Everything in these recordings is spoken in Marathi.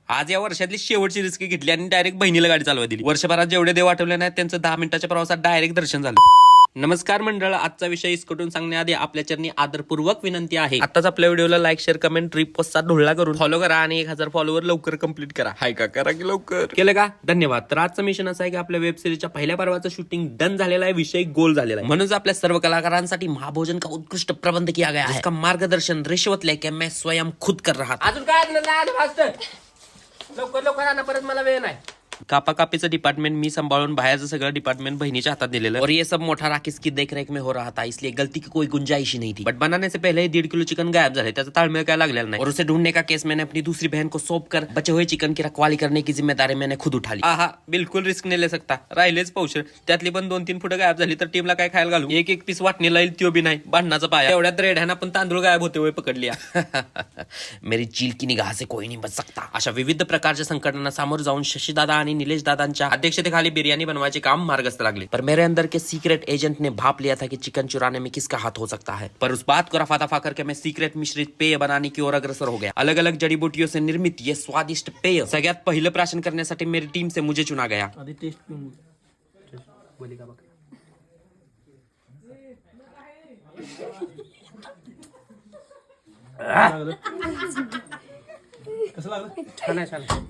आज या वर्षातली शेवटची रिस्क घेतली आणि डायरेक्ट बहिणीला गाडी चालवा दिली. वर्षभरात जेवढे देव आठवले नाहीत त्यांचं 10 मिनिटाच्या प्रवासात डायरेक्ट दर्शन झालं. नमस्कार मंडळ, आजचा विषय इसकटून सांगण्याआधी आपल्या चरणी आदरपूर्वक विनंती आहे, आताच आपल्या व्हिडिओला लाईक शेअर कमेंट रिपोस्टचा ढोळा करून फॉलो करा आणि 1000 फॉलोवर लवकर कंप्लीट करा. हाय का करा की लवकर केलं का? धन्यवाद. तर आजचं मिशन असं आहे की आपल्या वेब सिरीजच्या पहिल्या पर्वाचं शूटिंग डन झालेला आहे, विषय गोल झालेला आहे. म्हणून आपल्या सर्व कलाकारांसाठी महाभोजन का उत्कृष्ट प्रबंध किया गया है. इसका मार्गदर्शन रिश्वत लेके मैं स्वयं खुद कर रहा था. अजून काय लवकर लवकर आणा, परत मला वेळ नाही. कापाकापीचं डिपार्टमेंट मी सांभाळून बाहेरचं सगळं डिपार्टमेंट बहनीच्या हातात दिलेलं. और ये सब मोटा राकेश की देखरेख में हो रहा था, इसलिए गलती की कोई गुंजाइश ही नहीं थी. बट बनाने से पहले 1.5 किलो चिकन गायब झाले, त्याचा ताळमेळ काय लागलेला नाही. और उसे ढूंढने का केस मैंने अपनी दूसरी बहन को सौंप कर बचे हुए चिकन की रखवाली करने की जिम्मेदारी मैंने खुद उठा ली. आहा, बिलकुल रिस्क नाही ले सकता. राहिलेच पौशर, त्यातली पण 2-3 फुटं गायब झाली तर टीमला काय खायला घालू. एक पीस वाटणीला येईल त्यो बी नाही. भांडणाचा पाया. एवढ्यात रेड्यानं पण तांदूळ गायब होते हुए पकडली. मेरी चील की निगाह से कोई नहीं बच सकता. अशा विविध प्रकारच्या संकटांना सामोर जाऊन शशीदादा आणि निलेश दादांच्या अध्यक्षतेखाली बिर्याणी बनवायचे काम मार्गस्थ लागले. पर मेरे अंदर के सीक्रेट एजेंट ने भाप लिया था कि चिकन चुराने में किसका हाथ हो सकता है. पर उस बात को रफा दफा करके मैं सीक्रेट मिश्रित पेय बनाने की ओर अग्रसर हो गया. अलग अलग जड़ी बूटियों से निर्मित ये स्वादिष्ट पेय सगळ्यात पहिलं प्राशन करण्यासाठी मेरी टीम से मुझे चुना गया. आधी टेस्ट बोली का बघ. कसं लागलं? छान आहे, छान आहे.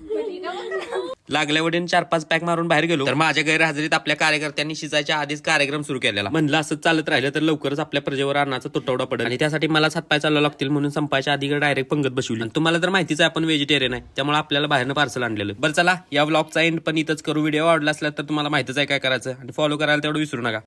लागल्या वडीन 4-5 पॅक मारून बाहेर गेलो तर माझ्या गैरहजेरीत आपल्या कार्यकर्त्यांनी शिजायच्या आधीच कार्यक्रम सुरू केलेला. म्हणलं असं चालत राहिलं तर लवकरच आपल्या प्रजेवर अन्नाचा तुटवडा पडेल आणि त्यासाठी मला हातपाय चालवा लागतील. म्हणून संपायच्या आधी डायरेक्ट पंगत बसवली. आणि तुम्हाला तर माहितीच आहे आपण व्हेजिटेरियन आहे, त्यामुळे आपल्याला बाहेरनं पार्सल आणलेलं. बरं चला, या व्लॉगचा एंड पण इथंच करू. व्हिडिओ आवडला असला तर तुम्हाला माहितीच आहे काय करायचं आणि फॉलो करायला तेवढं विसरू नका.